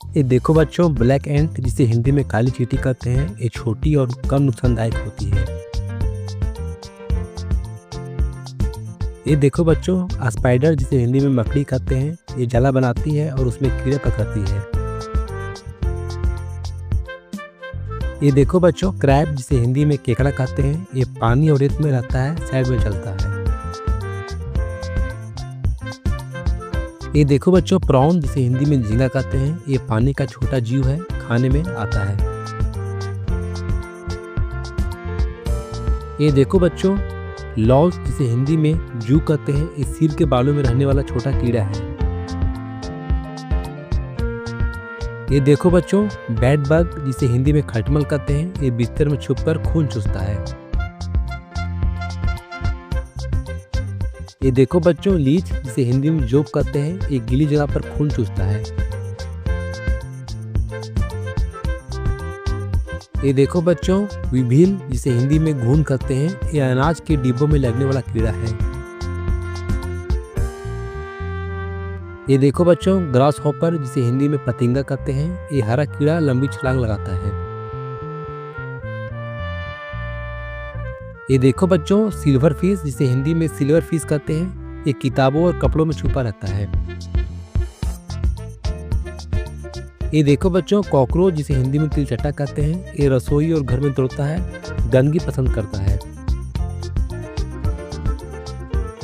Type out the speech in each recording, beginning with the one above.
ये देखो बच्चों, ब्लैक एंट जिसे हिंदी में काली चींटी कहते हैं, ये छोटी और कम नुकसानदायक होती है। ये देखो बच्चों, स्पाइडर जिसे हिंदी में मकड़ी कहते हैं, ये जाला बनाती है और उसमें कीड़े पकड़ती है। ये देखो बच्चों, क्रैब जिसे हिंदी में केकड़ा कहते हैं, ये पानी और रेत में रहता है, साइड में चलता है। ये देखो बच्चों, प्रॉन जिसे हिंदी में झींगा कहते हैं, ये पानी का छोटा जीव है, खाने में आता है। ये देखो बच्चों, लॉज जिसे हिंदी में जू कहते हैं, ये सिर के बालों में रहने वाला छोटा कीड़ा है। ये देखो बच्चों, बेड बग जिसे हिंदी में खटमल कहते हैं, ये बिस्तर में छुपकर खून चूसता है। ये देखो बच्चों, लीच जिसे हिंदी में जोक कहते हैं, ये गीली जगह पर खून चूसता है। ये देखो बच्चों, विभिल जिसे हिंदी में घून कहते हैं, ये अनाज के डिब्बों में लगने वाला कीड़ा है। ये देखो बच्चों, ग्रास हॉपर जिसे हिंदी में पतिंगा कहते हैं, ये हरा कीड़ा लंबी छलांग लगाता है। ये देखो बच्चों, सिल्वर फिश जिसे हिंदी में सिल्वर फिश कहते हैं, ये किताबों और कपड़ों में छुपा रहता है। ये देखो बच्चों, कॉकरोच जिसे हिंदी में तिलचट्टा कहते हैं, ये रसोई और घर में दौड़ता है, गंदगी पसंद करता है।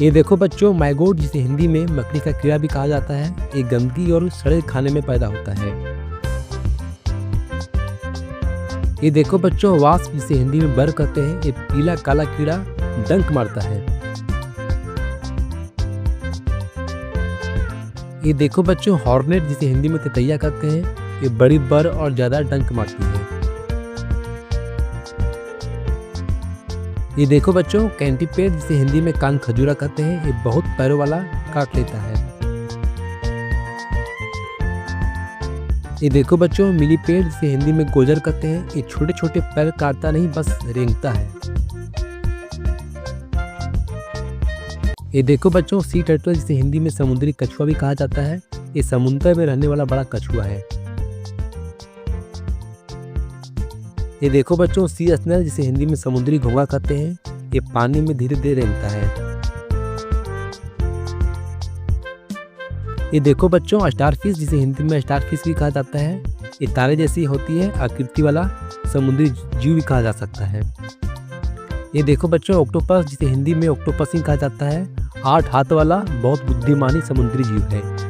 ये देखो बच्चों, मैगोट जिसे हिंदी में मकड़ी का कीड़ा भी कहा जाता है, ये गंदगी और सड़े खाने में पैदा होता है। ये देखो बच्चों, वास्प जिसे हिंदी में बर कहते हैं, ये पीला काला कीड़ा डंक मारता है। ये देखो बच्चों, हॉर्नेट जिसे हिंदी में तितैया कहते हैं, ये बड़ी बर और ज्यादा डंक मारती है। ये देखो बच्चों, कैंटीपेड जिसे हिंदी में कान खजूरा कहते हैं, ये बहुत पैरों वाला काट लेता है। ये देखो बच्चों, मिलीपेड जिसे हिंदी में गोजर कहते हैं, ये छोटे छोटे पैर काटता नहीं, बस रेंगता है। ये देखो बच्चों, सी टर्टल जिसे हिंदी में समुद्री कछुआ भी कहा जाता है, ये समुद्र में रहने वाला बड़ा कछुआ है। ये देखो बच्चों, सी स्नेल जिसे हिंदी में समुद्री घोंघा कहते हैं, ये पानी में धीरे धीरे रेंगता है। ये देखो बच्चों, स्टारफिश जिसे हिंदी में स्टारफिश भी कहा जाता है, ये तारे जैसी होती है, आकृति वाला समुद्री जीव भी कहा जा सकता है। ये देखो बच्चों, ऑक्टोपस जिसे हिंदी में ऑक्टोपस ही कहा जाता है, 8 हाथ वाला बहुत बुद्धिमानी समुद्री जीव है।